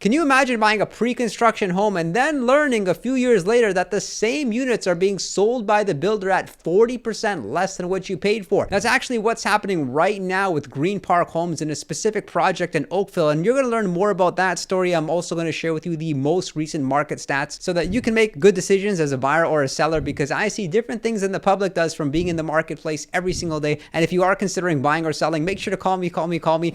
Can you imagine buying a pre-construction home and then learning a few years later that the same units are being sold by the builder at 40% less than what you paid for? That's actually what's happening right now with Greenpark Homes in a specific project in Oakville, and you're going to learn more about that story. I'm also going to share with you the most recent market stats so that you can make good decisions as a buyer or a seller, because I see different things than the public does from being in the marketplace every single day. And if you are considering buying or selling, make sure to call me.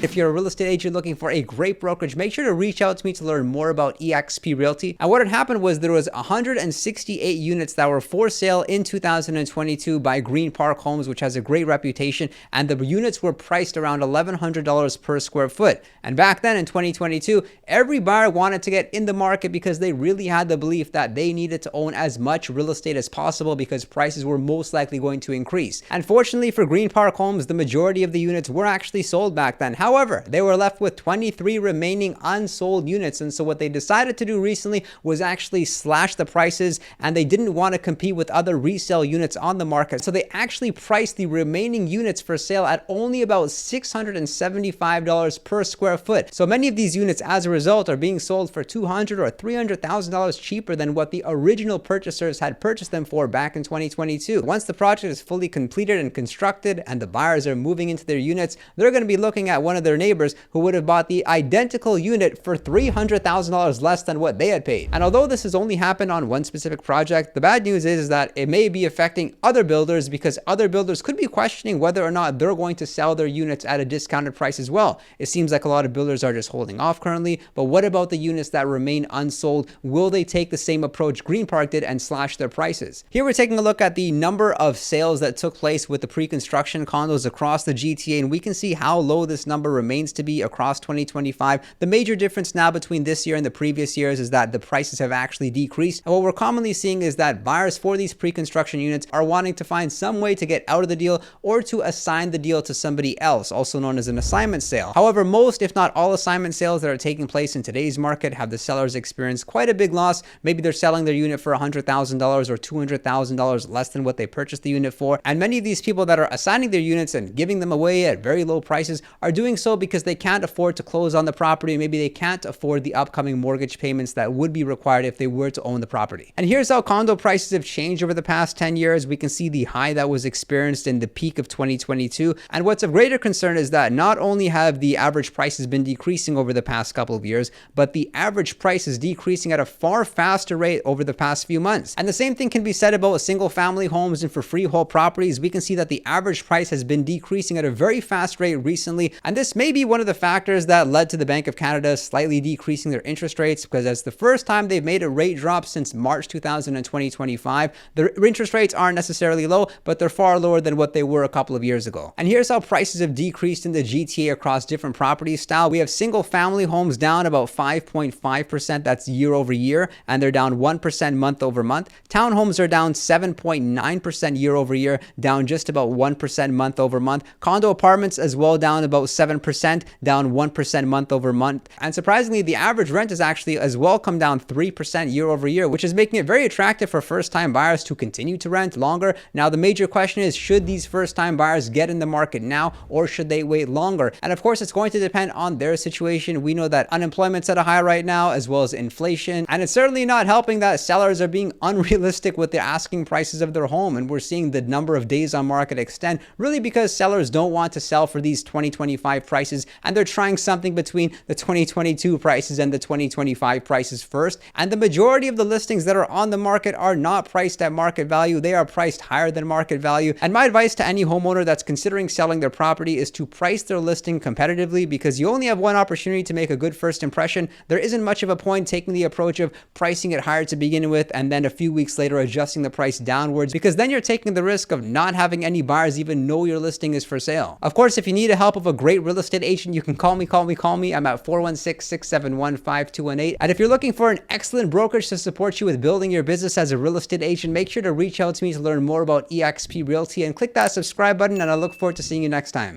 If you're a real estate agent looking for a great brokerage, make sure to reach out to me to learn more about eXp Realty. And what had happened was there was 168 units that were for sale in 2022 by Greenpark Homes, which has a great reputation, and the units were priced around $1,100 per square foot. And back then in 2022, every buyer wanted to get in the market because they really had the belief that they needed to own as much real estate as possible because prices were most likely going to increase. And fortunately for Greenpark Homes, the majority of the units were actually sold back then. However, they were left with 23 remaining unsold units. And so what they decided to do recently was actually slash the prices, and they didn't want to compete with other resale units on the market. So they actually priced the remaining units for sale at only about $675 per square foot. So many of these units as a result are being sold for $200,000 or $300,000 cheaper than what the original purchasers had purchased them for back in 2022. Once the project is fully completed and constructed and the buyers are moving into their units, they're going to be looking at one of their neighbors who would have bought the identical unit for $300,000 less than what they had paid. And although this has only happened on one specific project, the bad news is that it may be affecting other builders, because other builders could be questioning whether or not they're going to sell their units at a discounted price as well. It seems like a lot of builders are just holding off currently, but what about the units that remain unsold? Will they take the same approach Greenpark did and slash their prices? Here we're taking a look at the number of sales that took place with the pre-construction condos across the GTA, and we can see how low this number remains to be across 2025. The major difference now between this year and the previous years is that the prices have actually decreased. And what we're commonly seeing is that buyers for these pre-construction units are wanting to find some way to get out of the deal or to assign the deal to somebody else, also known as an assignment sale. However, most, if not all, assignment sales that are taking place in today's market have the sellers experience quite a big loss. Maybe they're selling their unit for $100,000 or $200,000 less than what they purchased the unit for. And many of these people that are assigning their units and giving them away at very low prices are doing so because they can't afford to close on the property. Maybe they can't afford the upcoming mortgage payments that would be required if they were to own the property. And here's how condo prices have changed over the past 10 years. We can see the high that was experienced in the peak of 2022. And what's of greater concern is that not only have the average prices been decreasing over the past couple of years, but the average price is decreasing at a far faster rate over the past few months. And the same thing can be said about single family homes and for freehold properties. We can see that the average price has been decreasing at a very fast rate recently. And this may be one of the factors that led to the Bank of Canada slightly decreasing their interest rates, because that's the first time they've made a rate drop since March 2025. The interest rates aren't necessarily low, but they're far lower than what they were a couple of years ago. And here's how prices have decreased in the GTA across different property style. We have single family homes down about 5.5%. That's year over year, and they're down 1% month over month. Townhomes are down 7.9% year over year, down just about 1% month over month. Condo apartments as well down about 7%, down 1% month over month. And surprisingly, the average rent has actually as well come down 3% year over year, which is making it very attractive for first-time buyers to continue to rent longer. Now, the major question is, should these first-time buyers get in the market now, or should they wait longer? And of course, it's going to depend on their situation. We know that unemployment's at a high right now, as well as inflation. And it's certainly not helping that sellers are being unrealistic with the asking prices of their home. And we're seeing the number of days on market extend, really because sellers don't want to sell for these 2025 prices, and they're trying something between the 2022 prices and the 2025 prices first. And the majority of the listings that are on the market are not priced at market value. They are priced higher than market value. And my advice to any homeowner that's considering selling their property is to price their listing competitively, because you only have one opportunity to make a good first impression. There isn't much of a point taking the approach of pricing it higher to begin with and then a few weeks later adjusting the price downwards, because then you're taking the risk of not having any buyers even know your listing is for sale. Of course, if you need the help of a great real estate agent, you can call me. I'm at 416-671-5218. And if you're looking for an excellent brokerage to support you with building your business as a real estate agent, make sure to reach out to me to learn more about eXp Realty and click that subscribe button, and I look forward to seeing you next time.